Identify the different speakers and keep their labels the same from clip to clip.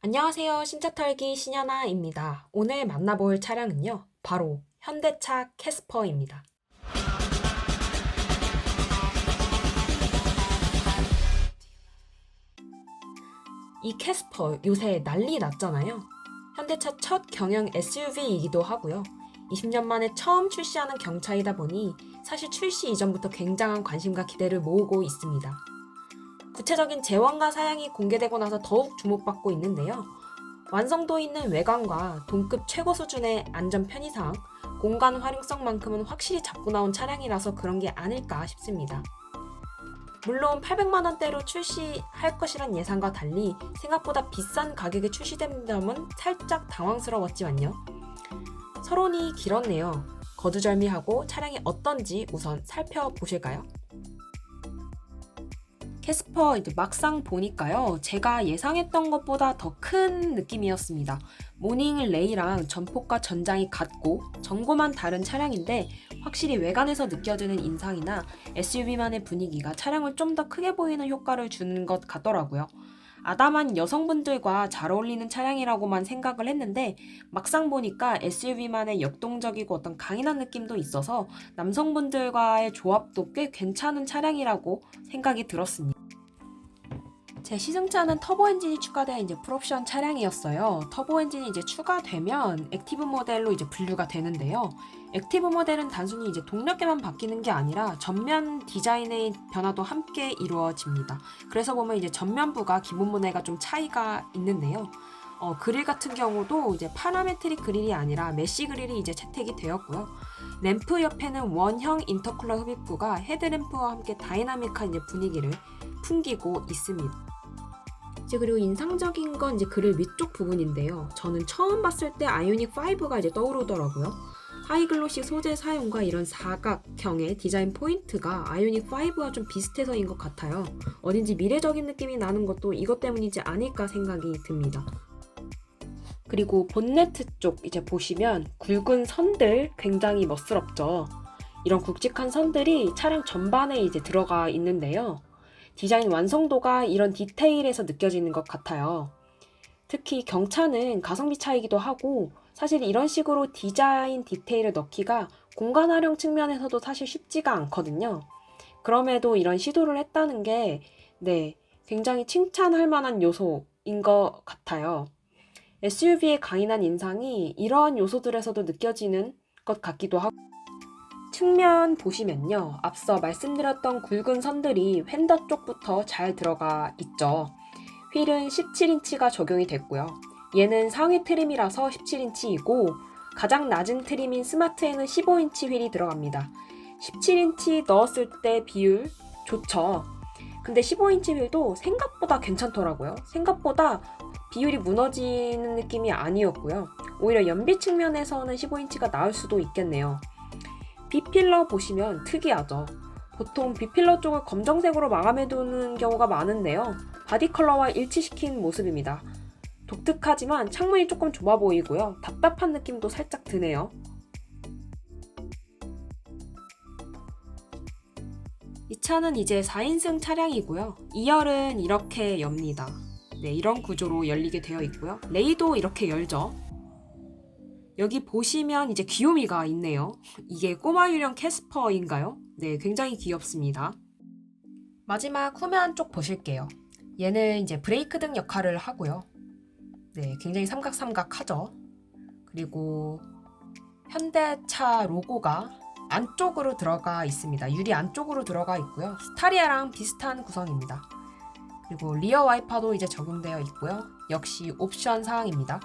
Speaker 1: 안녕하세요. 신차털기 신현아입니다. 오늘 만나볼 차량은요. 바로 현대차 캐스퍼입니다. 이 캐스퍼 요새 난리 났잖아요. 현대차 첫 경영 SUV이기도 하고요. 20년 만에 처음 출시하는 경차이다 보니 사실 출시 이전부터 굉장한 관심과 기대를 모으고 있습니다. 구체적인 제원과 사양이 공개되고 나서 더욱 주목받고 있는데요. 완성도 있는 외관과 동급 최고 수준의 안전 편의상, 공간 활용성만큼은 확실히 잡고 나온 차량이라서 그런 게 아닐까 싶습니다. 물론 800만 원대로 출시할 것이란 예상과 달리 생각보다 비싼 가격에 출시된 점은 살짝 당황스러웠지만요. 서론이 길었네요. 거두절미하고 차량이 어떤지 우선 살펴보실까요? 캐스퍼 이제 막상 보니까요. 제가 예상했던 것보다 더 큰 느낌이었습니다. 모닝 레이랑 전폭과 전장이 같고 전고만 다른 차량인데 확실히 외관에서 느껴지는 인상이나 SUV만의 분위기가 차량을 좀 더 크게 보이는 효과를 주는 것 같더라고요. 아담한 여성분들과 잘 어울리는 차량이라고만 생각을 했는데 막상 보니까 SUV만의 역동적이고 어떤 강인한 느낌도 있어서 남성분들과의 조합도 꽤 괜찮은 차량이라고 생각이 들었습니다. 제 시승차는 터보 엔진이 추가된 이제 풀옵션 차량이었어요. 터보 엔진이 이제 추가되면 액티브 모델로 이제 분류가 되는데요. 액티브 모델은 단순히 이제 동력계만 바뀌는 게 아니라 전면 디자인의 변화도 함께 이루어집니다. 그래서 보면 이제 전면부가 기본 모델과 좀 차이가 있는데요. 그릴 같은 경우도 이제 파라메트릭 그릴이 아니라 메쉬 그릴이 이제 채택이 되었고요. 램프 옆에는 원형 인터쿨러 흡입구가 헤드램프와 함께 다이나믹한 이제 분위기를 풍기고 있습니다. 이제 그리고 인상적인 건 이제 그릴 위쪽 부분인데요. 저는 처음 봤을 때 아이오닉 5가 이제 떠오르더라고요. 하이글로시 소재 사용과 이런 사각형의 디자인 포인트가 아이오닉 5와 좀 비슷해서인 것 같아요. 어딘지 미래적인 느낌이 나는 것도 이것 때문이지 않을까 생각이 듭니다. 그리고 본네트 쪽 이제 보시면 굵은 선들 굉장히 멋스럽죠. 이런 굵직한 선들이 차량 전반에 이제 들어가 있는데요. 디자인 완성도가 이런 디테일에서 느껴지는 것 같아요. 특히 경차는 가성비 차이기도 하고 사실 이런 식으로 디자인 디테일을 넣기가 공간 활용 측면에서도 사실 쉽지가 않거든요. 그럼에도 이런 시도를 했다는 게 굉장히 칭찬할 만한 요소인 것 같아요. SUV의 강인한 인상이 이러한 요소들에서도 느껴지는 것 같기도 하고 측면 보시면요. 앞서 말씀드렸던 굵은 선들이 휀더 쪽부터 잘 들어가 있죠. 휠은 17인치가 적용이 됐고요. 얘는 상위 트림이라서 17인치이고 가장 낮은 트림인 스마트에는 15인치 휠이 들어갑니다. 17인치 넣었을 때 비율 좋죠. 근데 15인치 휠도 생각보다 괜찮더라고요. 생각보다 비율이 무너지는 느낌이 아니었고요. 오히려 연비 측면에서는 15인치가 나을 수도 있겠네요. B필러 보시면 특이하죠. 보통 B필러 쪽을 검정색으로 마감해두는 경우가 많은데요. 바디 컬러와 일치시킨 모습입니다. 독특하지만 창문이 조금 좁아 보이고요. 답답한 느낌도 살짝 드네요. 이 차는 이제 4인승 차량이고요. 2열은 이렇게 엽니다. 이런 구조로 열리게 되어 있고요. 레이도 이렇게 열죠. 여기 보시면 이제 귀요미가 있네요. 이게 꼬마 유령 캐스퍼인가요? 굉장히 귀엽습니다. 마지막 후면 쪽 보실게요. 얘는 이제 브레이크 등 역할을 하고요. 굉장히 삼각삼각하죠. 그리고 현대차 로고가 안쪽으로 들어가 있습니다. 유리 안쪽으로 들어가 있고요. 스타리아랑 비슷한 구성입니다. 그리고 리어 와이퍼도 이제 적용되어 있고요. 역시 옵션 사항입니다.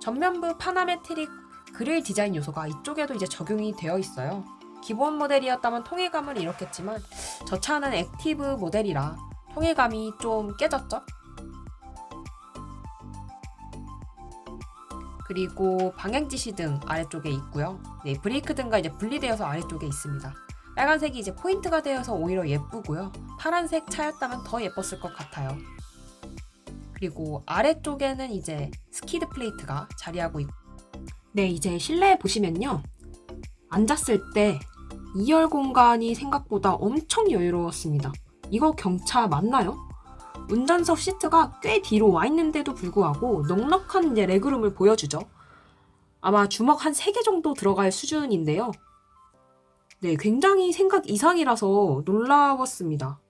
Speaker 1: 전면부 파나메트릭 그릴 디자인 요소가 이쪽에도 이제 적용이 되어 있어요. 기본 모델이었다면 통일감을 잃었겠지만 저 차는 액티브 모델이라 통일감이 좀 깨졌죠? 그리고 방향지시등 아래쪽에 있고요. 브레이크 등과 이제 분리되어서 아래쪽에 있습니다. 빨간색이 이제 포인트가 되어서 오히려 예쁘고요. 파란색 차였다면 더 예뻤을 것 같아요. 그리고 아래쪽에는 이제 스키드 플레이트가 자리하고 있고 이제 실내에 보시면요. 앉았을 때 2열 공간이 생각보다 엄청 여유로웠습니다. 이거 경차 맞나요? 운전석 시트가 꽤 뒤로 와 있는데도 불구하고 넉넉한 이제 레그룸을 보여주죠. 아마 주먹 한 3개 정도 들어갈 수준인데요. 네, 굉장히 생각 이상이라서 놀라웠습니다.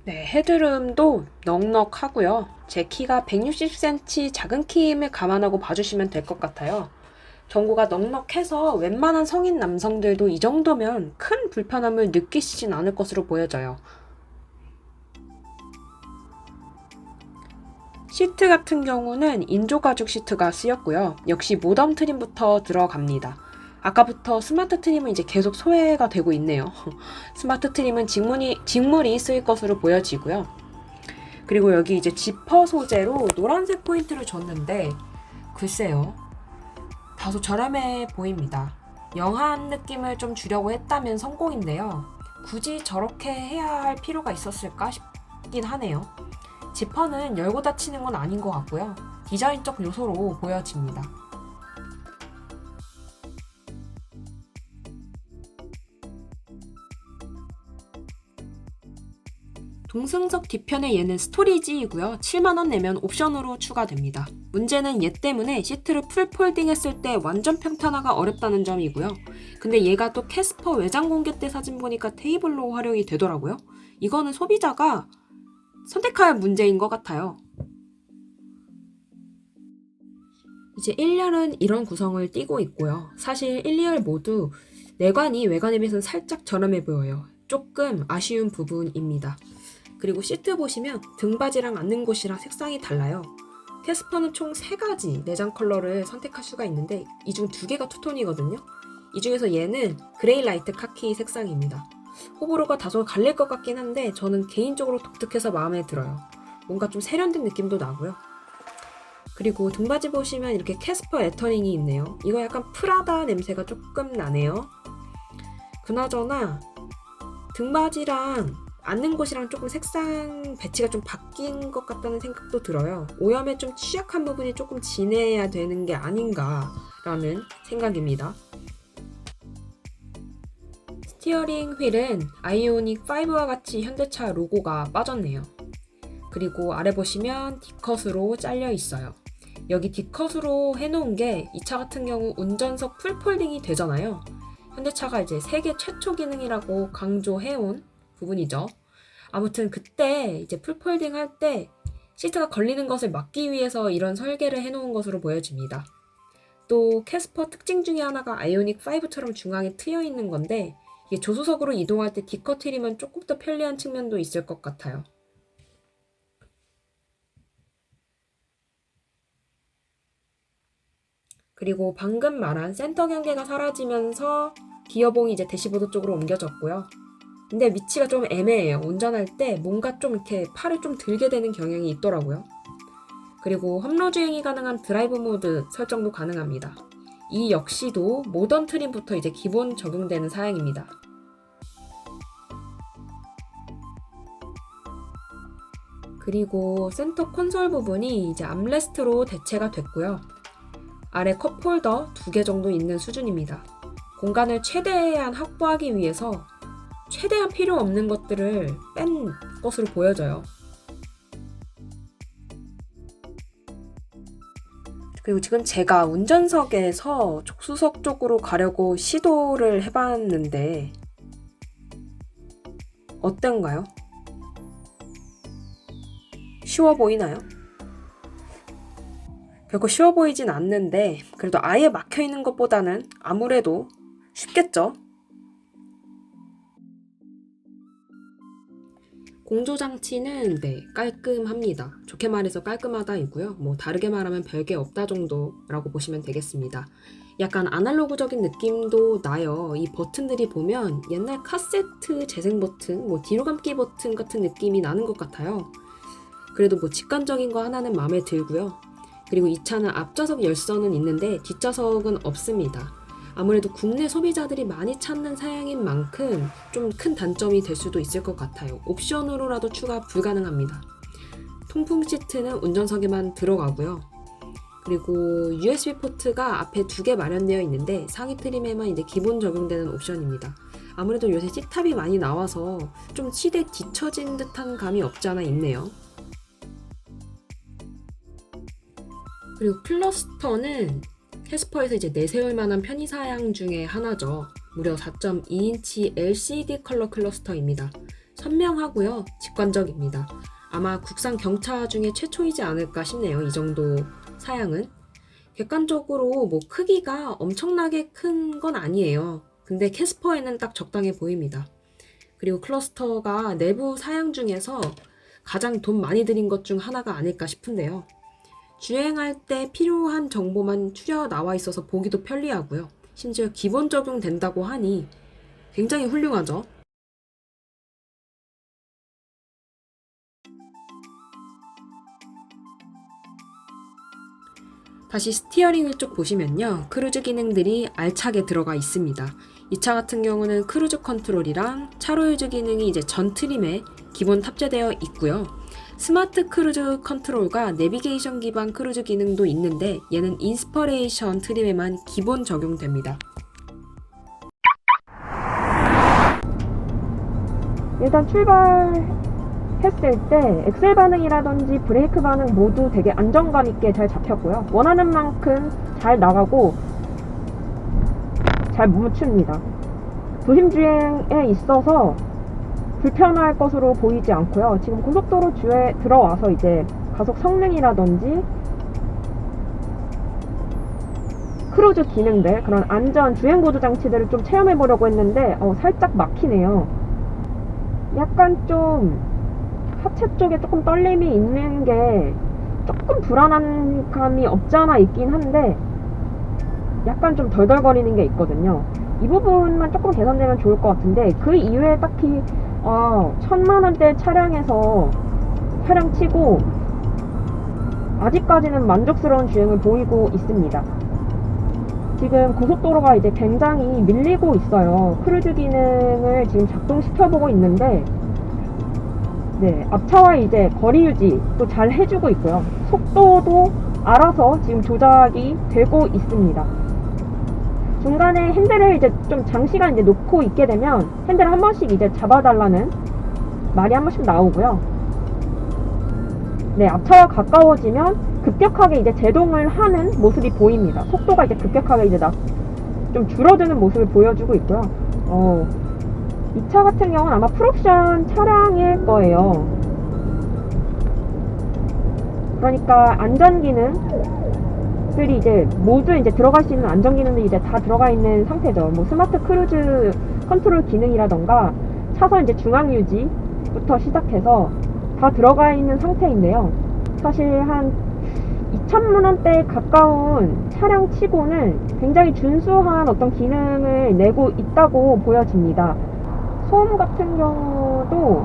Speaker 1: 네, 헤드룸도 넉넉하고요. 제 키가 160cm 작은 키임을 감안하고 봐주시면 될 것 같아요. 전구가 넉넉해서 웬만한 성인 남성들도 이 정도면 큰 불편함을 느끼시진 않을 것으로 보여져요. 시트 같은 경우는 인조가죽 시트가 쓰였고요. 역시 모던 트림부터 들어갑니다. 아까부터 스마트 트림은 이제 계속 소외가 되고 있네요. 스마트 트림은 직물이 쓰일 것으로 보여지고요. 그리고 여기 이제 지퍼 소재로 노란색 포인트를 줬는데 글쎄요. 다소 저렴해 보입니다. 영한 느낌을 좀 주려고 했다면 성공인데요. 굳이 저렇게 해야 할 필요가 있었을까 싶긴 하네요. 지퍼는 열고 닫히는 건 아닌 것 같고요. 디자인적 요소로 보여집니다. 동승석 뒤편에 얘는 스토리지이고요. 7만원 내면 옵션으로 추가됩니다. 문제는 얘 때문에 시트를 풀 폴딩 했을 때 완전 평탄화가 어렵다는 점이고요. 근데 얘가 또 캐스퍼 외장 공개 때 사진 보니까 테이블로 활용이 되더라고요. 이거는 소비자가 선택할 문제인 것 같아요. 이제 1열은 이런 구성을 띠고 있고요. 사실 1, 2열 모두 내관이 외관에 비해서는 살짝 저렴해 보여요. 조금 아쉬운 부분입니다. 그리고 시트 보시면 등받이랑 앉는 곳이랑 색상이 달라요. 캐스퍼는 총 3가지 내장 컬러를 선택할 수가 있는데 이 중 2개가 투톤이거든요. 이 중에서 얘는 그레이 라이트 카키 색상입니다. 호불호가 다소 갈릴 것 같긴 한데 저는 개인적으로 독특해서 마음에 들어요. 뭔가 좀 세련된 느낌도 나고요. 그리고 등받이 보시면 이렇게 캐스퍼 레터링이 있네요. 이거 약간 프라다 냄새가 조금 나네요. 그나저나 등받이랑 앉는 곳이랑 조금 색상 배치가 좀 바뀐 것 같다는 생각도 들어요. 오염에 좀 취약한 부분이 조금 진해야 되는 게 아닌가라는 생각입니다. 스티어링 휠은 아이오닉 5와 같이 현대차 로고가 빠졌네요. 그리고 아래 보시면 D컷으로 잘려 있어요. 여기 D컷으로 해놓은 게 이 차 같은 경우 운전석 풀폴딩이 되잖아요. 현대차가 이제 세계 최초 기능이라고 강조해온 부분이죠. 아무튼 그때 이제 풀폴딩 할 때 시트가 걸리는 것을 막기 위해서 이런 설계를 해놓은 것으로 보여집니다. 또 캐스퍼 특징 중에 하나가 아이오닉 5처럼 중앙에 트여 있는 건데 이게 조수석으로 이동할 때 D컷 휠이면 조금 더 편리한 측면도 있을 것 같아요. 그리고 방금 말한 센터 경계가 사라지면서 기어봉이 이제 대시보드 쪽으로 옮겨졌고요. 근데 위치가 좀 애매해요. 운전할 때 뭔가 좀 이렇게 팔을 좀 들게 되는 경향이 있더라고요. 그리고 험로 주행이 가능한 드라이브 모드 설정도 가능합니다. 이 역시도 모던 트림부터 이제 기본 적용되는 사양입니다. 그리고 센터 콘솔 부분이 이제 암레스트로 대체가 됐고요. 아래 컵홀더 2개 정도 있는 수준입니다. 공간을 최대한 확보하기 위해서 최대한 필요 없는 것들을 뺀 것으로 보여져요. 그리고 지금 제가 운전석에서 족수석 쪽으로 가려고 시도를 해봤는데 어떤가요? 쉬워 보이나요? 결코 쉬워 보이진 않는데 그래도 아예 막혀있는 것보다는 아무래도 쉽겠죠? 공조장치는 깔끔합니다. 좋게 말해서 깔끔하다이고요. 다르게 말하면 별게 없다 정도라고 보시면 되겠습니다. 약간 아날로그적인 느낌도 나요. 이 버튼들이 보면 옛날 카세트 재생 버튼, 뒤로 감기 버튼 같은 느낌이 나는 것 같아요. 그래도 직관적인 거 하나는 마음에 들고요. 그리고 이 차는 앞좌석 열선은 있는데 뒷좌석은 없습니다. 아무래도 국내 소비자들이 많이 찾는 사양인 만큼 좀 큰 단점이 될 수도 있을 것 같아요. 옵션으로라도 추가 불가능합니다. 통풍 시트는 운전석에만 들어가고요. 그리고 USB 포트가 앞에 2개 마련되어 있는데 상위 트림에만 이제 기본 적용되는 옵션입니다. 아무래도 요새 C탑이 많이 나와서 좀 시대에 뒤처진 듯한 감이 없지 않아 있네요. 그리고 클러스터는 캐스퍼에서 이제 내세울 만한 편의사양 중에 하나죠. 무려 4.2인치 LCD 컬러 클러스터입니다. 선명하고요, 직관적입니다. 아마 국산 경차 중에 최초이지 않을까 싶네요. 이 정도 사양은. 객관적으로 뭐 크기가 엄청나게 큰 건 아니에요. 근데 캐스퍼에는 딱 적당해 보입니다. 그리고 클러스터가 내부 사양 중에서 가장 돈 많이 들인 것 중 하나가 아닐까 싶은데요. 주행할 때 필요한 정보만 추려 나와 있어서 보기도 편리하고요. 심지어 기본 적용된다고 하니 굉장히 훌륭하죠. 다시 스티어링 휠 쪽 보시면요. 크루즈 기능들이 알차게 들어가 있습니다. 이 차 같은 경우는 크루즈 컨트롤이랑 차로 유지 기능이 이제 전 트림에 기본 탑재되어 있고요. 스마트 크루즈 컨트롤과 내비게이션 기반 크루즈 기능도 있는데 얘는 인스퍼레이션 트림에만 기본 적용됩니다.
Speaker 2: 일단 출발했을 때 엑셀 반응이라든지 브레이크 반응 모두 되게 안정감 있게 잘 잡혔고요. 원하는 만큼 잘 나가고 잘 멈춥니다. 도심 주행에 있어서 불편할 것으로 보이지 않고요. 지금 고속도로 주에 들어와서 이제 가속 성능이라든지 크루즈 기능들, 그런 안전 주행 보조 장치들을 좀 체험해 보려고 했는데 살짝 막히네요. 약간 좀 하체 쪽에 조금 떨림이 있는 게 조금 불안한 감이 없지 않아 있긴 한데 약간 좀 덜덜거리는 게 있거든요. 이 부분만 조금 개선되면 좋을 것 같은데 그 이외에 딱히 1000만원대 차량에서 차량치고 아직까지는 만족스러운 주행을 보이고 있습니다. 지금 고속도로가 이제 굉장히 밀리고 있어요. 크루즈 기능을 지금 작동시켜보고 있는데 앞차와 이제 거리 유지도 잘 해주고 있고요. 속도도 알아서 지금 조작이 되고 있습니다. 중간에 핸들을 이제 좀 장시간 이제 놓고 있게 되면 핸들을 한 번씩 이제 잡아달라는 말이 한 번씩 나오고요. 앞차와 가까워지면 급격하게 이제 제동을 하는 모습이 보입니다. 속도가 이제 급격하게 이제 좀 줄어드는 모습을 보여주고 있고요. 이 차 같은 경우는 아마 풀옵션 차량일 거예요. 그러니까 안전 기능들이 이제 모두 이제 들어갈 수 있는 안전 기능들이 이제 다 들어가 있는 상태죠. 뭐 스마트 크루즈 컨트롤 기능이라던가 차선 이제 중앙 유지부터 시작해서 다 들어가 있는 상태인데요. 사실 한 2,000만원대에 가까운 차량 치고는 굉장히 준수한 어떤 기능을 내고 있다고 보여집니다. 소음 같은 경우도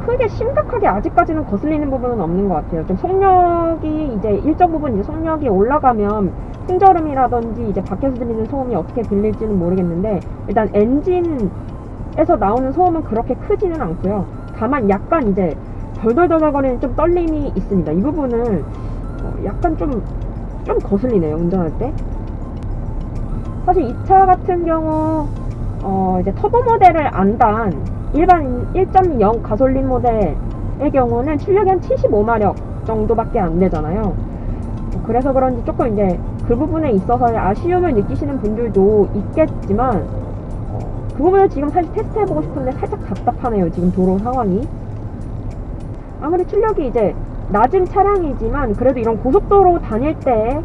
Speaker 2: 크게 심각하게 아직까지는 거슬리는 부분은 없는 것 같아요. 좀 속력이 이제 일정 부분 이제 속력이 올라가면 풍절음이라든지 이제 밖에서 들리는 소음이 어떻게 들릴지는 모르겠는데 일단 엔진에서 나오는 소음은 그렇게 크지는 않고요. 다만 약간 이제 덜덜덜거리는 좀 떨림이 있습니다. 이 부분은 약간 좀 거슬리네요. 운전할 때. 사실 이 차 같은 경우 이제 터보 모델을 안 단 일반 1.0 가솔린 모델의 경우는 출력이 한 75마력 정도밖에 안 되잖아요. 그래서 그런지 조금 이제 그 부분에 있어서 아쉬움을 느끼시는 분들도 있겠지만 그 부분을 지금 사실 테스트해보고 싶은데 살짝 답답하네요. 지금 도로 상황이. 아무리 출력이 이제 낮은 차량이지만 그래도 이런 고속도로 다닐 때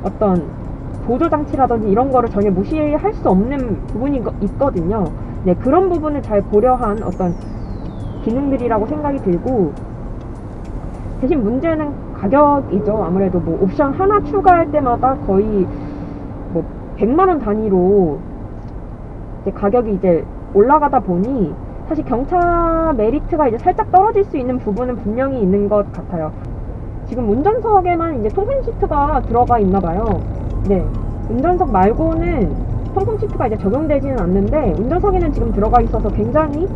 Speaker 2: 어떤 보조장치라든지 이런 거를 전혀 무시할 수 없는 부분이 있거든요. 그런 부분을 잘 고려한 어떤 기능들이라고 생각이 들고 대신 문제는 가격이죠. 아무래도 뭐 옵션 하나 추가할 때마다 거의 뭐 100만원 단위로 이제 가격이 이제 올라가다 보니 사실 경차 메리트가 이제 살짝 떨어질 수 있는 부분은 분명히 있는 것 같아요. 지금 운전석에만 이제 통풍 시트가 들어가 있나 봐요. 운전석 말고는 통풍 시트가 이제 적용되지는 않는데 운전석에는 지금 들어가 있어서 굉장히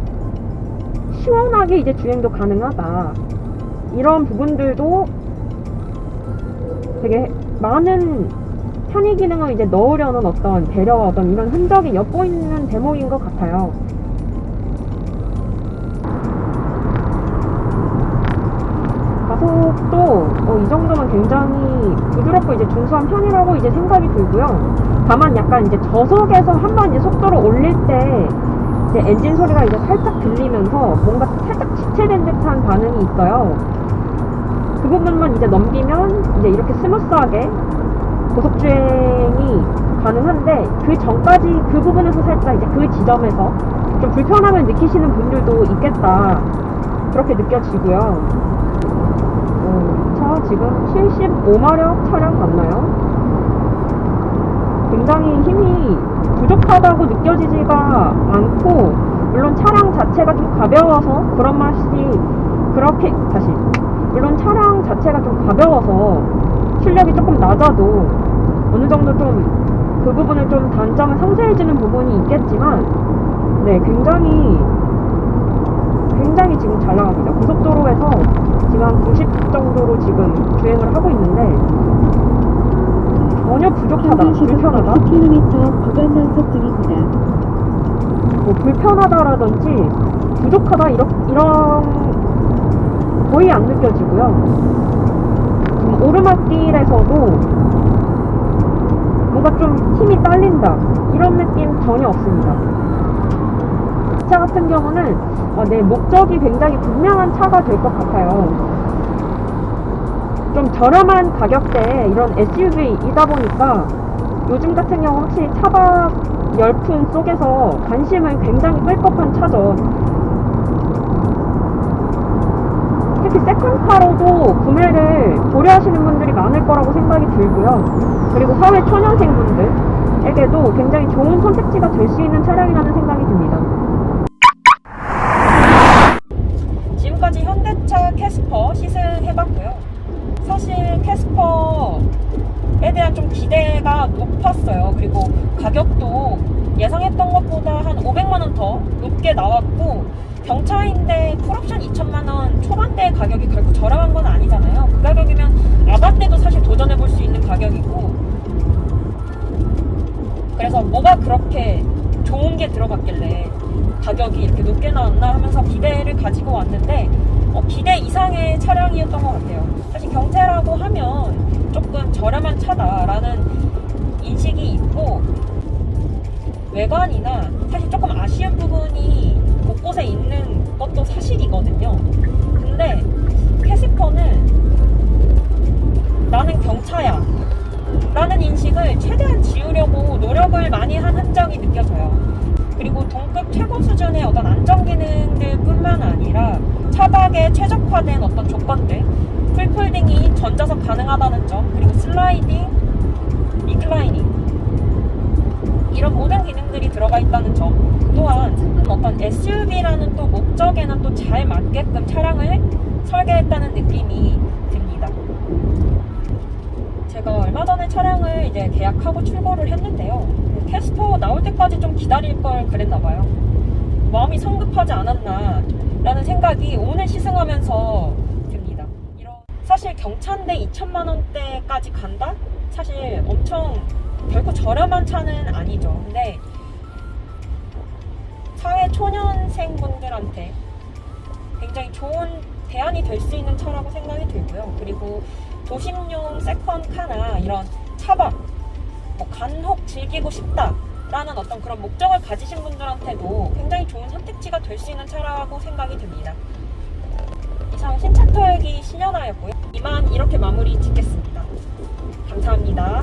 Speaker 2: 시원하게 이제 주행도 가능하다. 이런 부분들도 되게 많은 편의 기능을 이제 넣으려는 어떤 배려와 어떤 이런 흔적이 엿보이는 대목인 것 같아요. 가속도 이 정도면 굉장히 부드럽고 이제 준수한 편이라고 이제 생각이 들고요. 다만 약간 이제 저속에서 한번 이제 속도를 올릴 때 이제 엔진 소리가 이제 살짝 들리면서 뭔가 살짝 지체된 듯한 반응이 있어요. 그 부분만 이제 넘기면 이제 이렇게 스무스하게 고속주행이 가능한데, 그 전까지 그 부분에서 살짝 이제 그 지점에서 좀 불편함을 느끼시는 분들도 있겠다, 그렇게 느껴지고요. 차 지금 75마력 차량 맞나요? 굉장히 힘이 부족하다고 느껴지지가 않고, 물론 차량 자체가 좀 가벼워서 그런 맛이 그렇게 물론 차량 자체가 좀 가벼워서 출력이 조금 낮아도 어느 정도 좀 그 부분을 좀 단점을 상쇄해주는 부분이 있겠지만, 네, 굉장히 지금 잘 나갑니다. 고속도로에서 지금 한 90 정도로 지금 주행을 하고 있는데 전혀 부족하다, 불편하다,
Speaker 3: 10km 구간 단속 중입니다.
Speaker 2: 뭐 불편하다라든지 부족하다 이런 거의 안 느껴지고요. 지금 오르막길에서도 뭔가 좀 힘이 딸린다, 이런 느낌 전혀 없습니다. 이 차 같은 경우는 내 목적이 굉장히 분명한 차가 될 것 같아요. 좀 저렴한 가격대에 이런 SUV이다 보니까 요즘 같은 경우 확실히 차박 열풍 속에서 관심을 굉장히 끌 법한 차죠. 특히 세컨카로도 구매를 고려하시는 분들이 많을 거라고 생각이 들고요. 그리고 사회 초년생분들에게도 굉장히 좋은 선택지가 될 수 있는 차량이라는 생각이 듭니다.
Speaker 1: 지금까지 현대차 캐스퍼 시승해봤고요. 사실 캐스퍼에 대한 좀 기대가 높았어요. 그리고 가격도 예상했던 것보다 한 500만원 더 높게 나왔고, 경차인데 풀옵션 2천만원 초반대 가격이 결코 저렴한 건 아니잖아요. 그 가격이면 아반떼도 사실 도전해볼 수 있는 가격이고, 그래서 뭐가 그렇게 좋은 게 들어갔길래 가격이 이렇게 높게 나왔나 하면서 기대를 가지고 왔는데 기대 이상의 차량이었던 것 같아요. 사실 경차라고 하면 조금 저렴한 차다라는 인식이 있고, 외관이나 사실 조금 아쉬운 부분이 곳곳에 있는 것도 사실이거든요. 근데 캐스퍼는 나는 경차야 라는 인식을 최대한 지우려고 노력을 많이 한 흔적이 느껴져요. 그리고 동급 최고 수준의 어떤 안전 기능들 뿐만 아니라 차박에 최적화된 어떤 조건들, 풀폴딩이 전자석 가능하다는 점, 그리고 슬라이딩, 리클라이닝, 이런 모든 기능들이 들어가 있다는 점 또한 어떤 SUV라는 또 목적에는 또 잘 맞게끔 차량을 설계했다는 느낌이 듭니다. 제가 얼마 전에 차량을 이제 계약하고 출고를 했는데요. 캐스퍼 나올 때까지 좀 기다릴 걸 그랬나봐요. 마음이 성급하지 않았나 라는 생각이 오늘 시승하면서 듭니다. 사실 경차인데 2천만원대까지 간다? 사실 엄청 결코 저렴한 차는 아니죠. 근데 사회 초년생분들한테 굉장히 좋은 대안이 될 수 있는 차라고 생각이 들고요. 그리고 도심용 세컨카나 이런 차박, 간혹 즐기고 싶다라는 어떤 그런 목적을 가지신 분들한테도 굉장히 좋은 선택지가 될 수 있는 차라고 생각이 듭니다. 이상 신차 털기 신현아였고요. 이만 이렇게 마무리 짓겠습니다. 감사합니다.